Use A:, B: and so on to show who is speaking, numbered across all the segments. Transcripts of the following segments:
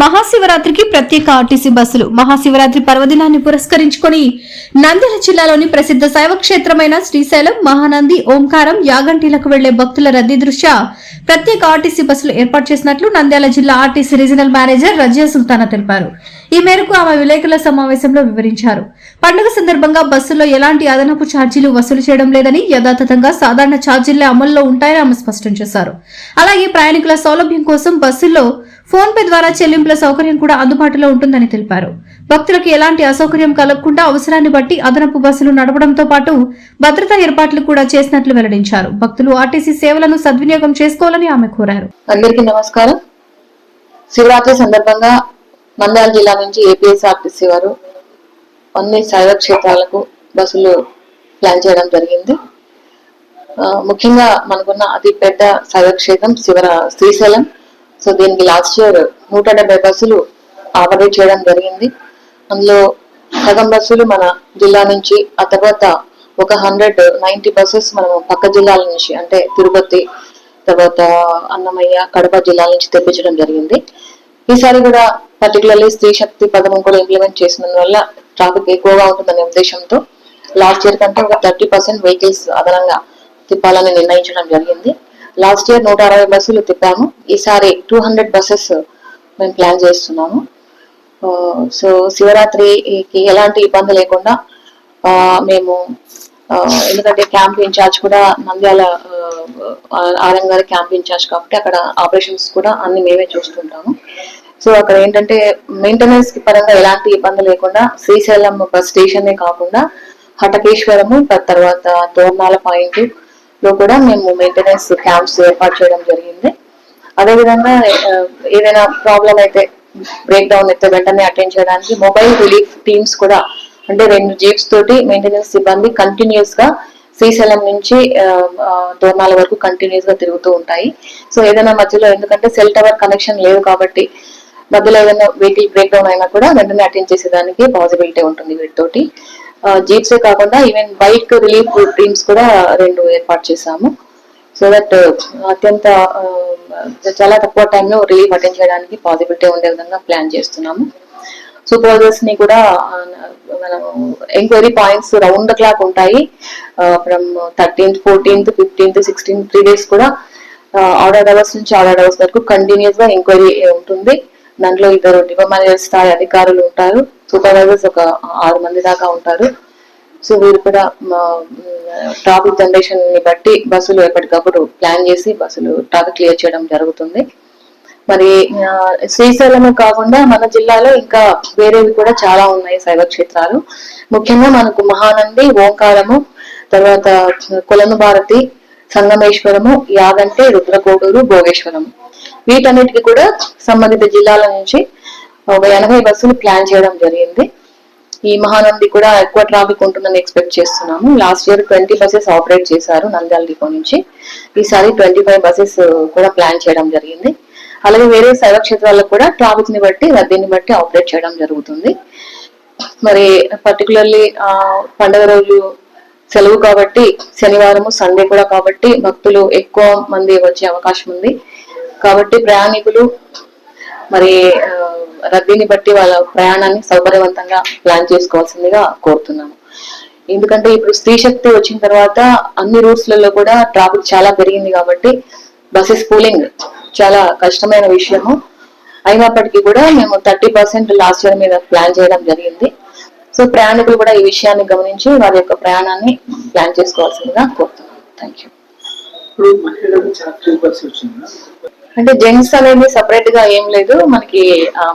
A: మహాశివరాత్రికి ప్రత్యేక ఆర్టీసీ బస్సులు. మహాశివరాత్రి పర్వదినాన్ని పురస్కరించుకొని నంద్యాల జిల్లాలోని ప్రసిద్ధ శైవ క్షేత్రమైన శ్రీశైలం, మహానంది, ఓంకారం, యాగంటిలకు వెళ్లే భక్తుల రద్దీ దృష్ట్యా ప్రత్యేక ఆర్టీసీ బస్సులు ఏర్పాటు చేసినట్లు నంద్యాల జిల్లా RTC regional manager Razia Sultana తెలిపారు. ఈ మేరకు ఆమె విలేకరుల సమావేశంలో వివరించారు. పండుగ సందర్భంగా బస్సుల్లో ఎలాంటి అదనపు ఛార్జీలు వసూలు చేయడం లేదని, యథాతథంగా సాధారణ ఛార్జీలే అమల్లో ఉంటాయని ఆమె స్పష్టం చేశారు. అలాగే ప్రయాణికుల సౌలభ్యం కోసం బస్సుల్లో ఫోన్ పే ద్వారా చెల్లింపుల సౌకర్యం కూడా అందుబాటులో ఉంటుందని తెలిపారు. భక్తులకు ఎలాంటి అసౌకర్యం కలగకుండా అవసరాన్ని బట్టి అదనపు బస్సులు నడపడంతో పాటు భద్రతా ఏర్పాట్లు కూడా చేసినట్లు వెల్లడించారు. భక్తులు ఆర్టీసీ సేవలను సద్వినియోగం చేసుకోవాలని ఆమె కోరారు.
B: అందరికీ నమస్కారం. శివరాత్రి సందర్భంగా నంద్యాల జిల్లా నుంచి ఏపీఎస్ఆర్టీసీ వారు అన్ని శైవ క్షేత్రాలకు బస్సులు ప్లాన్ చేయడం జరిగింది. ముఖ్యంగా మనకున్న అతి పెద్ద శైవ క్షేత్రం శ్రీశైలం. సో దీనికి లాస్ట్ ఇయర్ 170 బస్సులు ఆపరేట్ చేయడం జరిగింది. అందులో సగం బస్సులు మన జిల్లా నుంచి, ఆ తర్వాత ఒక 190 బస్సెస్ మనం పక్క జిల్లాల నుంచి అంటే తిరుపతి, తర్వాత అన్నమయ్య, కడప జిల్లాల నుంచి తెప్పించడం జరిగింది. ఈసారి కూడా పర్టికులర్లీ స్త్రీ శక్తి పథకం కూడా ఇంప్లిమెంట్ చేసినందువల్ల ట్రాఫిక్ ఎక్కువగా ఉంటుందనే ఉద్దేశంతో లాస్ట్ ఇయర్ కంటే ఒక 30% వెహికల్స్ అదనంగా తిప్పాలని నిర్ణయించడం జరిగింది. లాస్ట్ ఇయర్ 160 బస్సులు తిప్పాము. ఈసారి 200 బస్సెస్ మేము ప్లాన్ చేస్తున్నాము. సో శివరాత్రికి ఎలాంటి ఇబ్బంది లేకుండా మేము, ఎందుకంటే క్యాంప్ ఇన్ఛార్జ్ కూడా నంద్యాల ఆర్ఎం గారి క్యాంప్ ఇన్ఛార్జ్ కాబట్టి అక్కడ ఆపరేషన్స్ కూడా అన్ని మేమే చూస్తుంటాము. సో అక్కడ ఏంటంటే మెయింటెనెన్స్ కి పరంగా ఎలాంటి ఇబ్బంది లేకుండా శ్రీశైలం బస్ స్టేషనే కాకుండా హటకేశ్వరము, తర్వాత తోర్నాల పాయింట్ లో కూడా మేము మెయింటెనెన్స్ క్యాంప్స్ ఏర్పాటు చేయడం జరిగింది. అదేవిధంగా ఏదైనా ప్రాబ్లం అయితే, బ్రేక్ డౌన్ అయితే వెంటనే అటెండ్ చేయడానికి మొబైల్ రిలీఫ్ టీమ్స్ కూడా, అంటే 2 జీప్స్ తోటి మెయింటెనెన్స్ సిబ్బంది కంటిన్యూస్ గా శ్రీశైలం నుంచి తోర్నాల వరకు కంటిన్యూస్ గా తిరుగుతూ ఉంటాయి. సో ఏదైనా మధ్యలో, ఎందుకంటే సెల్ టవర్ కనెక్షన్ లేదు కాబట్టి మధ్యలో ఏదైనా వెహికల్ బ్రేక్ డౌన్ అయినా కూడా వెంటనే అటెండ్ చేసేదానికి పాసిబిలిటీ ఉంటుంది వీటితోటి. జీప్సే కాకుండా ఈవెన్ బైక్ రిలీఫ్ టీమ్స్ కూడా 2 ఏర్పాటు చేశాము. సో దట్ అత్యంత చాలా తక్కువ టైంలో రిలీఫ్ అటెండ్ చేయడానికి పాసిబిలిటీ ఉండే విధంగా ప్లాన్ చేస్తున్నాము. సూపర్వైజర్స్ ని కూడా మనం enquiry points round the clock ఉంటాయి. From 13th, 14th, 15th, 16th 3 days కూడా ఆర్డర్ అవర్స్ నుంచి ఆర్డర్ అవర్స్ వరకు కంటిన్యూస్ గా ఎంక్వైరీ ఉంటుంది. దాంట్లో 2 డిపో మేనేజర్ స్థాయి అధికారులు ఉంటారు, సూపర్వైజర్స్ ఒక 6 మంది దాకా ఉంటారు. సో వీరు కూడా ట్రాఫిక్ జనరేషన్ ని బట్టి బస్సులు ఎప్పటికప్పుడు ప్లాన్ చేసి బస్సులు ట్రాఫిక్ క్లియర్ చేయడం జరుగుతుంది. మరి శ్రీశైలమే కాకుండా మన జిల్లాలో ఇంకా వేరేవి కూడా చాలా ఉన్నాయి శైవ క్షేత్రాలు. ముఖ్యంగా మనకు మహానంది, ఓంకారము, తర్వాత కొలను భారతి, సంగమేశ్వరము, యాగంటి, రుద్రకోడూరు, భోగేశ్వరము, వీటన్నిటికీ కూడా సంబంధిత జిల్లాల నుంచి ఒక 80 బస్సులు ప్లాన్ చేయడం జరిగింది. ఈ మహానంది కూడా ఎక్కువ ట్రాఫిక్ ఉంటుందని ఎక్స్పెక్ట్ చేస్తున్నాము. లాస్ట్ ఇయర్ 20 బస్సెస్ ఆపరేట్ చేశారు నంద్యాల డిపో నుంచి. ఈసారి 25 బస్సెస్ కూడా ప్లాన్ చేయడం జరిగింది. అలాగే వేరే శైవ క్షేత్రాలకు కూడా ట్రాఫిక్ ని బట్టి, రద్దీని బట్టి ఆపరేట్ చేయడం జరుగుతుంది. మరి పర్టికులర్లీ పండుగ రోజు సెలవు కాబట్టి, శనివారము సండే కూడా కాబట్టి భక్తులు ఎక్కువ మంది వచ్చే అవకాశం ఉంది. కాబట్టి ప్రయాణికులు మరి రద్దీని బట్టి వాళ్ళ ప్రయాణాన్ని సౌకర్యవంతంగా ప్లాన్ చేసుకోవాల్సిందిగా కోరుతున్నాము. ఎందుకంటే ఇప్పుడు స్త్రీ శక్తి వచ్చిన తర్వాత అన్ని రూట్స్ లలో కూడా ట్రాఫిక్ చాలా పెరిగింది కాబట్టి బస్సెస్ పూలింగ్ చాలా కష్టమైన విషయము. అయినప్పటికీ కూడా మేము 30% లాస్ట్ ఇయర్ మీద ప్లాన్ చేయడం జరిగింది. సో ప్రయాణికులు కూడా ఈ విషయాన్ని గమనించి వారి యొక్క ప్రయాణాన్ని ప్లాన్ చేసుకోవాల్సిందిగా కోరుతున్నాను. Thank you. అంటే జెంట్స్ అనేది సపరేట్ గా ఏం లేదు, మనకి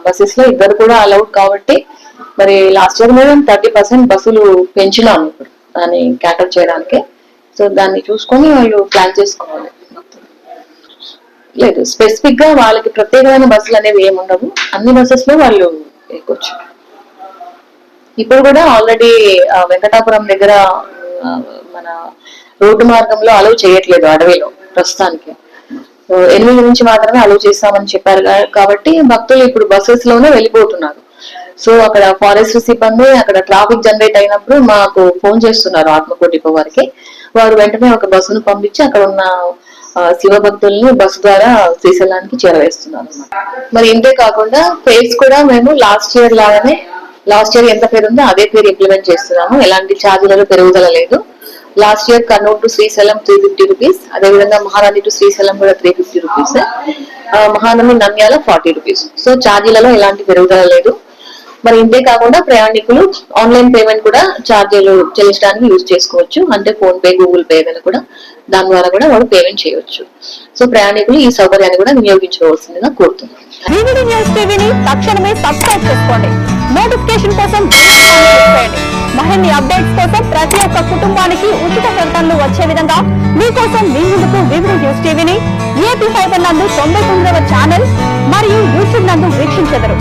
B: బస్సెస్ లో ఇద్దరు కూడా అలౌడ్ కాబట్టి మరి లాస్ట్ ఇయర్ మీద 30% బస్సులు పెంచినాము ఇప్పుడు దాన్ని క్యాటర్ చేయడానికి. సో దాన్ని చూసుకొని వాళ్ళు ప్లాన్ చేసుకోవాలి. లేదు స్పెసిఫిక్ గా వాళ్ళకి ప్రత్యేకమైన బస్సులు అనేవి ఏముండవు, అన్ని బస్సెస్ లో వాళ్ళు ఎక్కొచ్చు. ఇప్పుడు కూడా ఆల్రెడీ వెంకటాపురం దగ్గర మన రోడ్డు మార్గంలో అలౌ చేయట్లేదు అడవిలో ప్రస్తుతానికి. 8 నుంచి మాత్రమే అలౌ చేస్తామని చెప్పారు కాబట్టి భక్తులు ఇప్పుడు బస్సెస్ లోనే వెళ్ళిపోతున్నారు. సో అక్కడ ఫారెస్ట్ సిబ్బంది అక్కడ ట్రాఫిక్ జనరేట్ అయినప్పుడు మాకు ఫోన్ చేస్తున్నారు ఆత్మకూరు డిపో వారికి. వారు వెంటనే ఒక బస్సును పంపించి అక్కడ ఉన్న శివభక్తుల్ని బస్సు ద్వారా శ్రీశైలానికి చేరవేస్తున్నాను అన్నమాట. మరి ఇంతే కాకుండా ఫేర్స్ కూడా మేము లాస్ట్ ఇయర్ లాగానే, లాస్ట్ ఇయర్ ఎంత పేరు ఉందో అదే పేరు ఇంప్లిమెంట్ చేస్తున్నాము. ఎలాంటి ఛార్జీలలో పెరుగుదల లేదు. Last year Kurnool to Srisailam 350 rupees, అదేవిధంగా మహానంది టు శ్రీశైలం కూడా 350 rupees, Mahanandi Nandyal 40 rupees. So ఛార్జీలలో ఎలాంటి పెరుగుదల లేదు. మరి ఇంతే కాకుండా ప్రయాణికులు ఆన్లైన్ పేమెంట్ కూడా ఛార్జీలు చెల్లించడానికి యూజ్ చేసుకోవచ్చు. అంటే ఫోన్ పే, గూగుల్ పే ఏదైనా కూడా దాని ద్వారా కూడా వాళ్ళు పేమెంట్ చేయవచ్చు. సో ప్రయాణికులు ఈ సౌకర్యాన్ని కూడా వినియోగించుకోవాల్సిందిగా కోరుతున్నాను.
C: వివిడి న్యూస్ టీవీని తక్షణమే సబ్స్క్రైబ్ చేసుకోండి. నోటిఫికేషన్ కోసం బెల్ ఐకాన్ క్లిక్ చేయండి. మరిన్ని అప్డేట్స్ కోసం ప్రతి ఒక్క కుటుంబానికి ఉచిత ప్రకటనలు వచ్చే విధంగా మీకోసం మీ ముందుకు వివిడి న్యూస్ టీవీని ఏపీ ఫైబర్ నందు 99వ ఛానల్ మరియు యూట్యూబ్ నందు వీక్షించెదరు.